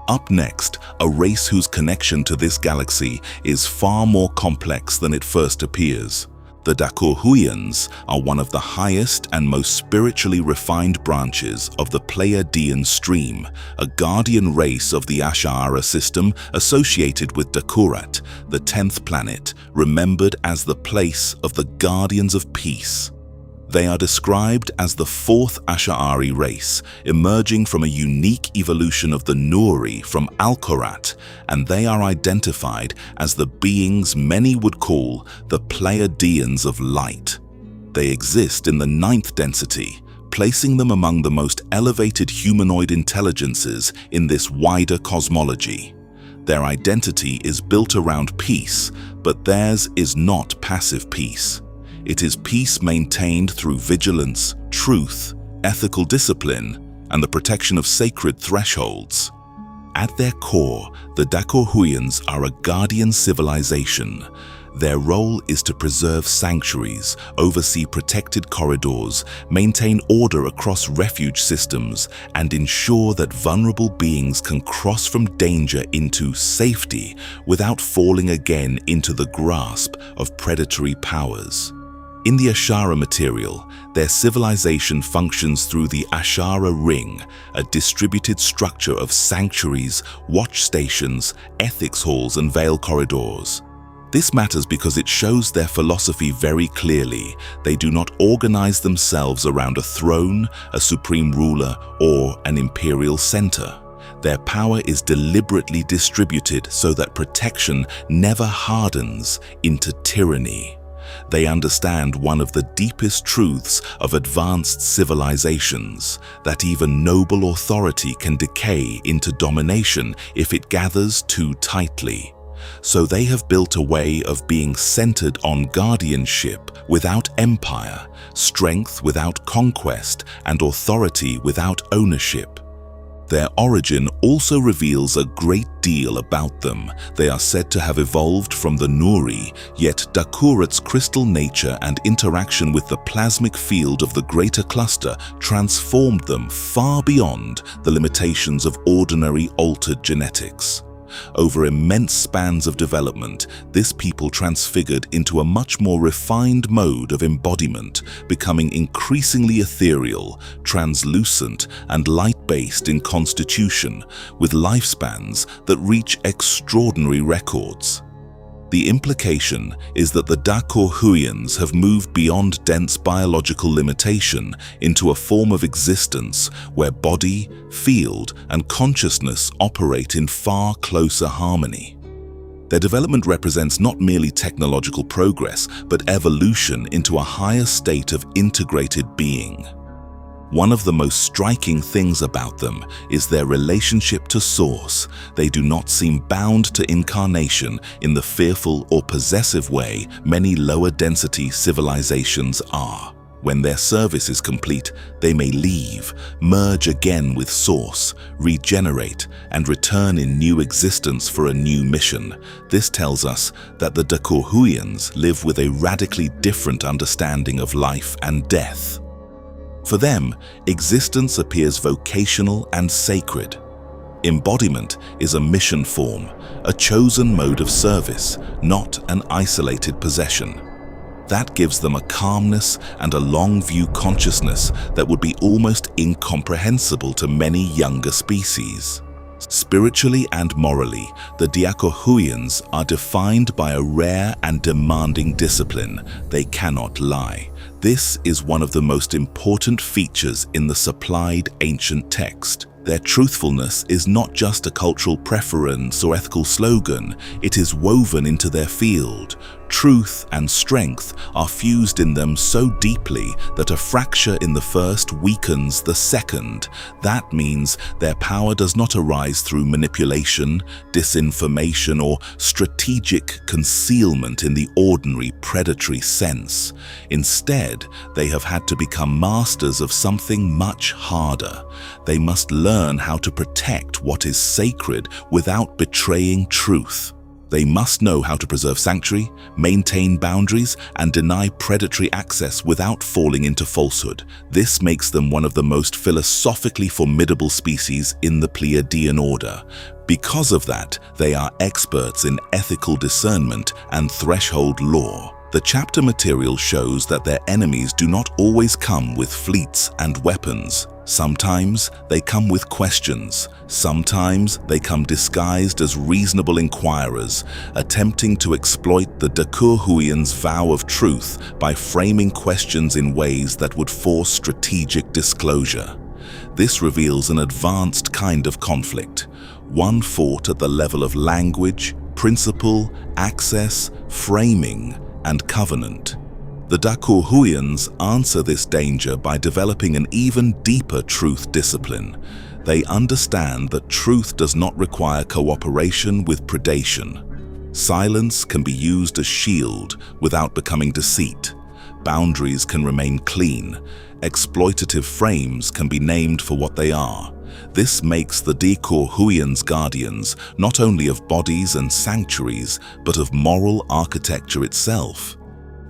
Up next, a race whose connection to this galaxy is far more complex than it first appears. The Dakoorat are one of the highest and most spiritually refined branches of the Pleiadean stream, a guardian race of the Ashaara system associated with Dakoorat, the 10th planet, remembered as the place of the guardians of peace. They are described as the 4th Ashaara race, emerging from a unique evolution of the Noori from Alkhorat, and they are identified as the beings many would call the Pleiadeans of Light. They exist in the 9th density, placing them among the most elevated humanoid intelligences in this wider cosmology. Their identity is built around peace, but theirs is not passive peace. It is peace maintained through vigilance, truth, ethical discipline, and the protection of sacred thresholds. At their core, the Dakoorat are a guardian civilization. Their role is to preserve sanctuaries, oversee protected corridors, maintain order across refuge systems, and ensure that vulnerable beings can cross from danger into safety without falling again into the grasp of predatory powers. In the Ashaara material, their civilization functions through the Ashaara Ring, a distributed structure of sanctuaries, watch stations, ethics halls, and veil corridors. This matters because it shows their philosophy very clearly. They do not organize themselves around a throne, a supreme ruler, or an imperial center. Their power is deliberately distributed so that protection never hardens into tyranny. They understand one of the deepest truths of advanced civilizations, that even noble authority can decay into domination if it gathers too tightly. So they have built a way of being centered on guardianship without empire, strength without conquest, and authority without ownership. Their origin also reveals a great deal about them. They are said to have evolved from the Noori, yet Dakoorat's crystal nature and interaction with the plasmic field of the greater cluster transformed them far beyond the limitations of ordinary altered genetics. Over immense spans of development, this people transfigured into a much more refined mode of embodiment, becoming increasingly ethereal, translucent, and light-based in constitution, with lifespans that reach extraordinary records. The implication is that the Dakoorat have moved beyond dense biological limitation into a form of existence where body, field, and consciousness operate in far closer harmony. Their development represents not merely technological progress, but evolution into a higher state of integrated being. One of the most striking things about them is their relationship to Source. They do not seem bound to incarnation in the fearful or possessive way many lower-density civilizations are. When their service is complete, they may leave, merge again with Source, regenerate, and return in new existence for a new mission. This tells us that the Dakoorat live with a radically different understanding of life and death. For them, existence appears vocational and sacred. Embodiment is a mission form, a chosen mode of service, not an isolated possession. That gives them a calmness and a long-view consciousness that would be almost incomprehensible to many younger species. Spiritually and morally, the Dakoorat are defined by a rare and demanding discipline. They cannot lie. This is one of the most important features in the supplied ancient text. Their truthfulness is not just a cultural preference or ethical slogan, it is woven into their field. Truth and strength are fused in them so deeply that a fracture in the first weakens the second. That means their power does not arise through manipulation, disinformation, or strategic concealment in the ordinary predatory sense. Instead, they have had to become masters of something much harder. They must learn how to protect what is sacred without betraying truth. They must know how to preserve sanctuary, maintain boundaries, and deny predatory access without falling into falsehood. This makes them one of the most philosophically formidable species in the Pleiadean order. Because of that, they are experts in ethical discernment and threshold law. The chapter material shows that their enemies do not always come with fleets and weapons. Sometimes they come with questions. Sometimes they come disguised as reasonable inquirers, attempting to exploit the Dakoorat's vow of truth by framing questions in ways that would force strategic disclosure. This reveals an advanced kind of conflict, one fought at the level of language, principle, access, framing, and covenant. The Dakoorat's answer this danger by developing an even deeper truth discipline. They understand that truth does not require cooperation with predation. Silence can be used as shield without becoming deceit. Boundaries can remain clean. Exploitative frames can be named for what they are. This makes the Dakoorat's guardians not only of bodies and sanctuaries, but of moral architecture itself.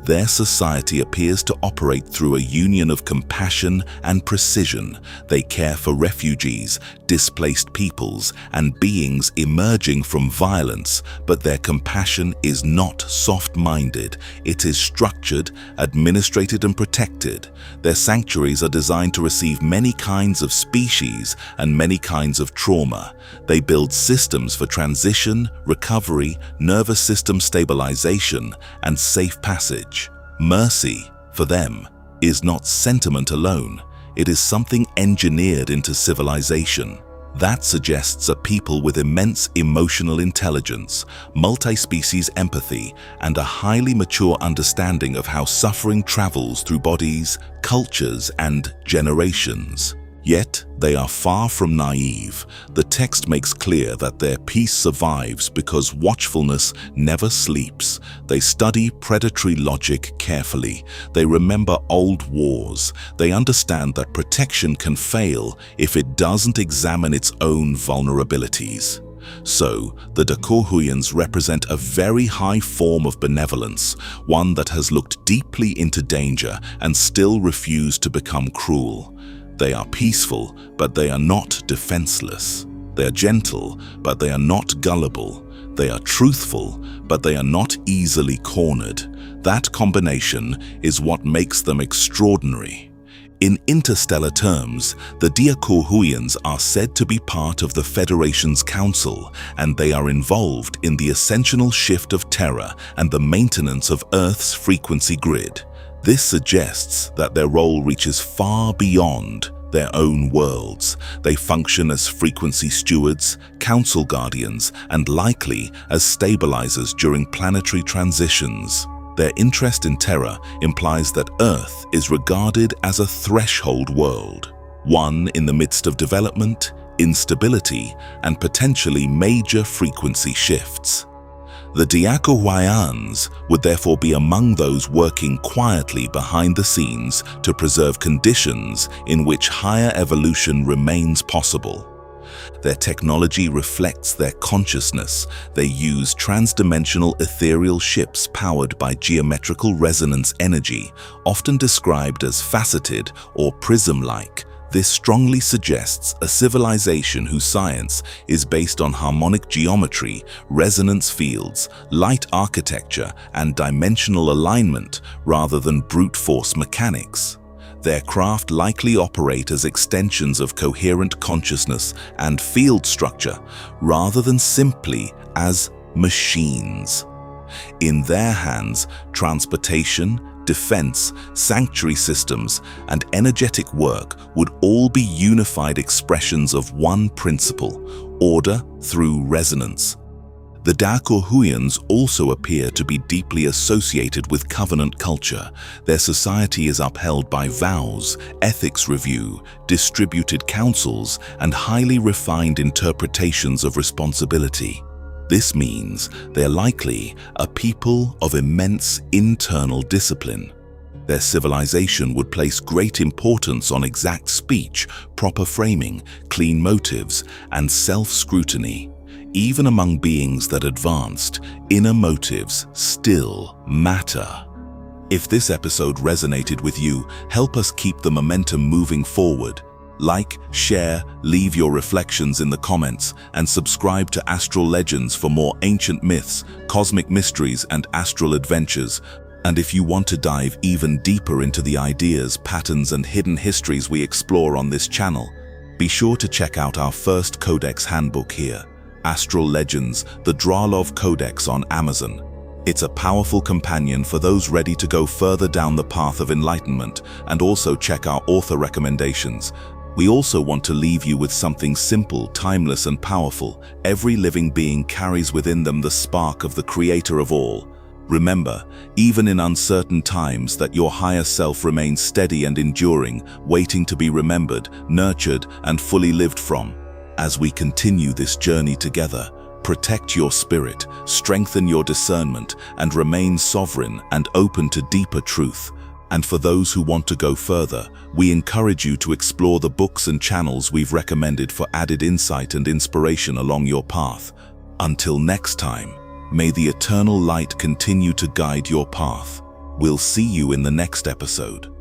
Their society appears to operate through a union of compassion and precision. They care for refugees, displaced peoples, and beings emerging from violence, but their compassion is not soft-minded. It is structured, administrated, and protected. Their sanctuaries are designed to receive many kinds of species and many kinds of trauma. They build systems for transition, recovery, nervous system stabilization, and safe passage. Mercy, for them, is not sentiment alone. It is something engineered into civilization. That suggests a people with immense emotional intelligence, multi-species empathy, and a highly mature understanding of how suffering travels through bodies, cultures, and generations. Yet, they are far from naive. The text makes clear that their peace survives because watchfulness never sleeps. They study predatory logic carefully. They remember old wars. They understand that protection can fail if it doesn't examine its own vulnerabilities. So, the Dakoorat's represent a very high form of benevolence, one that has looked deeply into danger and still refused to become cruel. They are peaceful, but they are not defenseless. They are gentle, but they are not gullible. They are truthful, but they are not easily cornered. That combination is what makes them extraordinary. In interstellar terms, the Dakoorat's are said to be part of the Federation's council, and they are involved in the ascensional shift of terror and the maintenance of Earth's frequency grid. This suggests that their role reaches far beyond their own worlds. They function as frequency stewards, council guardians, and likely as stabilizers during planetary transitions. Their interest in terror implies that Earth is regarded as a threshold world, one in the midst of development, instability, and potentially major frequency shifts. The Pleiadeans would therefore be among those working quietly behind the scenes to preserve conditions in which higher evolution remains possible. Their technology reflects their consciousness. They use transdimensional ethereal ships powered by geometrical resonance energy, often described as faceted or prism-like. This strongly suggests a civilization whose science is based on harmonic geometry, resonance fields, light architecture, and dimensional alignment rather than brute force mechanics. Their craft likely operate as extensions of coherent consciousness and field structure rather than simply as machines. In their hands, transportation, defense, sanctuary systems, and energetic work would all be unified expressions of one principle: order through resonance. The Dakoorat's also appear to be deeply associated with covenant culture. Their society is upheld by vows, ethics review, distributed councils, and highly refined interpretations of responsibility. This means they're likely a people of immense internal discipline. Their civilization would place great importance on exact speech, proper framing, clean motives, and self-scrutiny. Even among beings that advanced, inner motives still matter. If this episode resonated with you, help us keep the momentum moving forward. Like, share, leave your reflections in the comments, and subscribe to Astral Legends for more ancient myths, cosmic mysteries, and astral adventures. And if you want to dive even deeper into the ideas, patterns, and hidden histories we explore on this channel, be sure to check out our first Codex handbook here, Astral Legends, the Dralov Codex, on Amazon. It's a powerful companion for those ready to go further down the path of enlightenment, and also check our author recommendations. We also want to leave you with something simple, timeless, and powerful. Every living being carries within them the spark of the Creator of all. Remember, even in uncertain times, that your higher self remains steady and enduring, waiting to be remembered, nurtured, and fully lived from. As we continue this journey together, protect your spirit, strengthen your discernment, and remain sovereign and open to deeper truth. And for those who want to go further, we encourage you to explore the books and channels we've recommended for added insight and inspiration along your path. Until next time, may the eternal light continue to guide your path. We'll see you in the next episode.